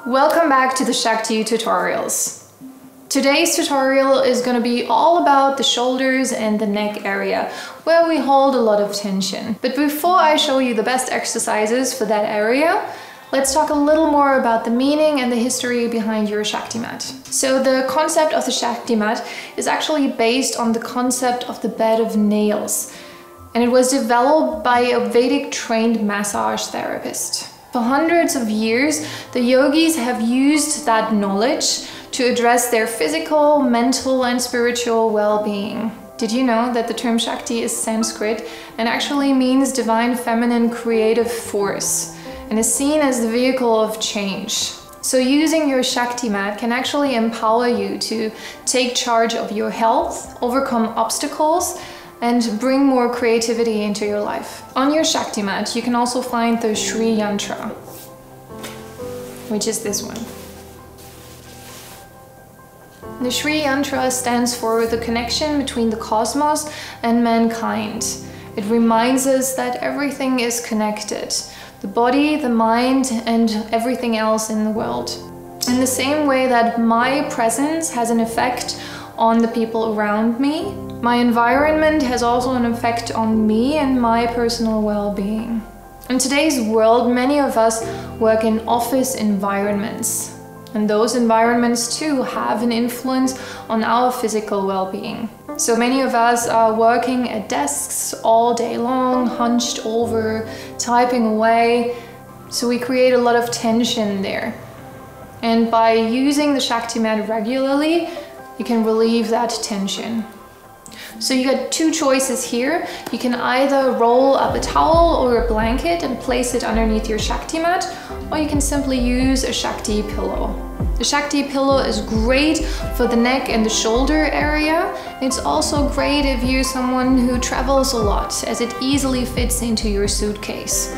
Welcome back to the Shakti tutorials. Today's tutorial is going to be all about the shoulders and the neck area, where we hold a lot of tension. But before I show you the best exercises for that area, let's talk a little more about the meaning and the history behind your ShaktiMat. So the concept of the ShaktiMat is actually based on the concept of the bed of nails, and it was developed by a Vedic trained massage therapist. For hundreds of years, the yogis have used that knowledge to address their physical, mental, and spiritual well-being. Did you know that the term Shakti is Sanskrit and actually means divine feminine creative force and is seen as the vehicle of change? So using your ShaktiMat can actually empower you to take charge of your health, overcome obstacles, and bring more creativity into your life. On your ShaktiMat, you can also find the Shri Yantra, which is this one. The Shri Yantra stands for the connection between the cosmos and mankind. It reminds us that everything is connected, the body, the mind, and everything else in the world. In the same way that my presence has an effect on the people around me, my environment has also an effect on me and my personal well-being. In today's world, many of us work in office environments, and those environments too have an influence on our physical well-being. So many of us are working at desks all day long, hunched over, typing away, so we create a lot of tension there. And by using the ShaktiMat regularly, you can relieve that tension. So you got two choices here. You can either roll up a towel or a blanket and place it underneath your ShaktiMat, or you can simply use a Shakti pillow. The Shakti pillow is great for the neck and the shoulder area. It's also great if you're someone who travels a lot, as it easily fits into your suitcase.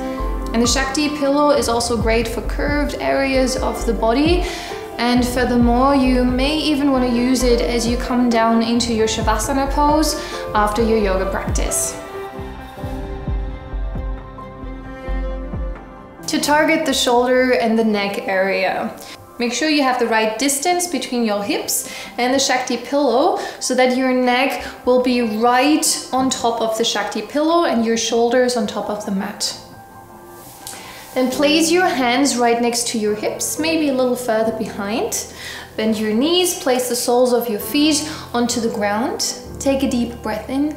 And the Shakti pillow is also great for curved areas of the body. And furthermore, you may even want to use it as you come down into your Shavasana pose after your yoga practice. To target the shoulder and the neck area, make sure you have the right distance between your hips and the Shakti pillow so that your neck will be right on top of the Shakti pillow and your shoulders on top of the mat. Then place your hands right next to your hips, maybe a little further behind. Bend your knees, place the soles of your feet onto the ground. Take a deep breath in,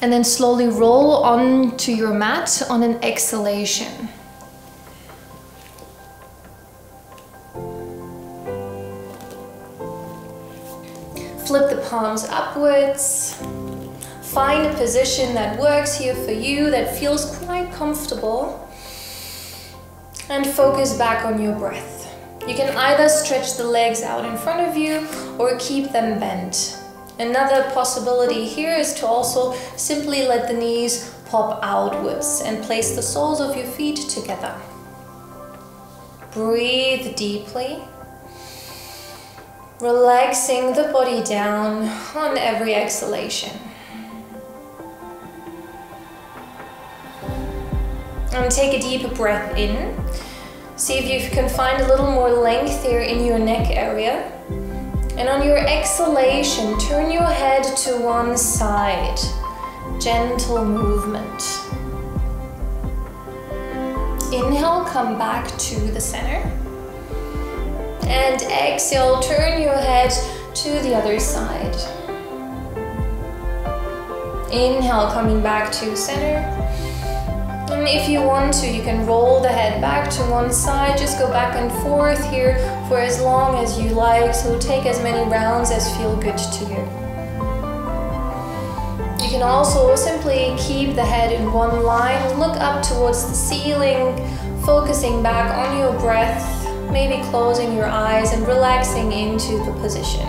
and then slowly roll onto your mat on an exhalation. Flip the palms upwards. Find a position that works here for you, that feels quite comfortable. And focus back on your breath. You can either stretch the legs out in front of you or keep them bent. Another possibility here is to also simply let the knees pop outwards and place the soles of your feet together. Breathe deeply, relaxing the body down on every exhalation. And take a deep breath in. See if you can find a little more length here in your neck area. And on your exhalation, turn your head to one side. Gentle movement. Inhale, come back to the center. And exhale, turn your head to the other side. Inhale, coming back to center. And if you want to, you can roll the head back to one side. Just go back and forth here for as long as you like. So take as many rounds as feel good to you. You can also simply keep the head in one line. Look up towards the ceiling, focusing back on your breath, maybe closing your eyes and relaxing into the position.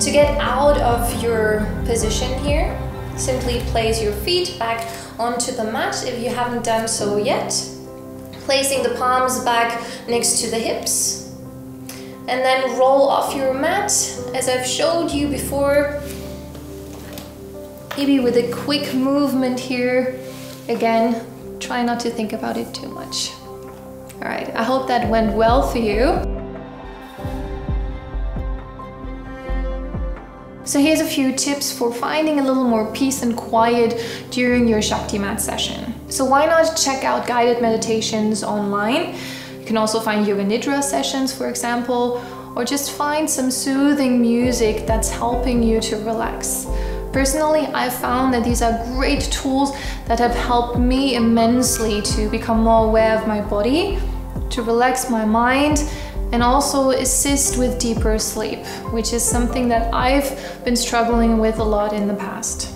To get out of your position here, simply place your feet back onto the mat if you haven't done so yet. Placing the palms back next to the hips. And then roll off your mat as I've showed you before. Maybe with a quick movement here. Again, try not to think about it too much. All right, I hope that went well for you. So here's a few tips for finding a little more peace and quiet during your ShaktiMat session. So why not check out guided meditations online? You can also find yoga nidra sessions, for example, or just find some soothing music that's helping you to relax. Personally, I've found that these are great tools that have helped me immensely to become more aware of my body, to relax my mind, and also assist with deeper sleep, which is something that I've been struggling with a lot in the past.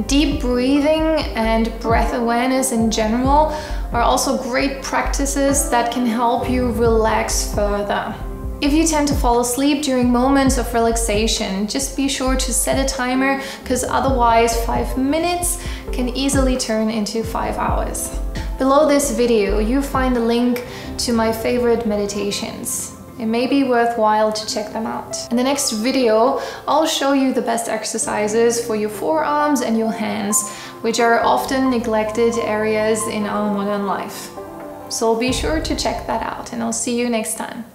Deep breathing and breath awareness in general are also great practices that can help you relax further. If you tend to fall asleep during moments of relaxation, just be sure to set a timer, because otherwise 5 minutes can easily turn into 5 hours. Below this video, you'll find a link to my favorite meditations. It may be worthwhile to check them out. In the next video, I'll show you the best exercises for your forearms and your hands, which are often neglected areas in our modern life. So be sure to check that out, and I'll see you next time.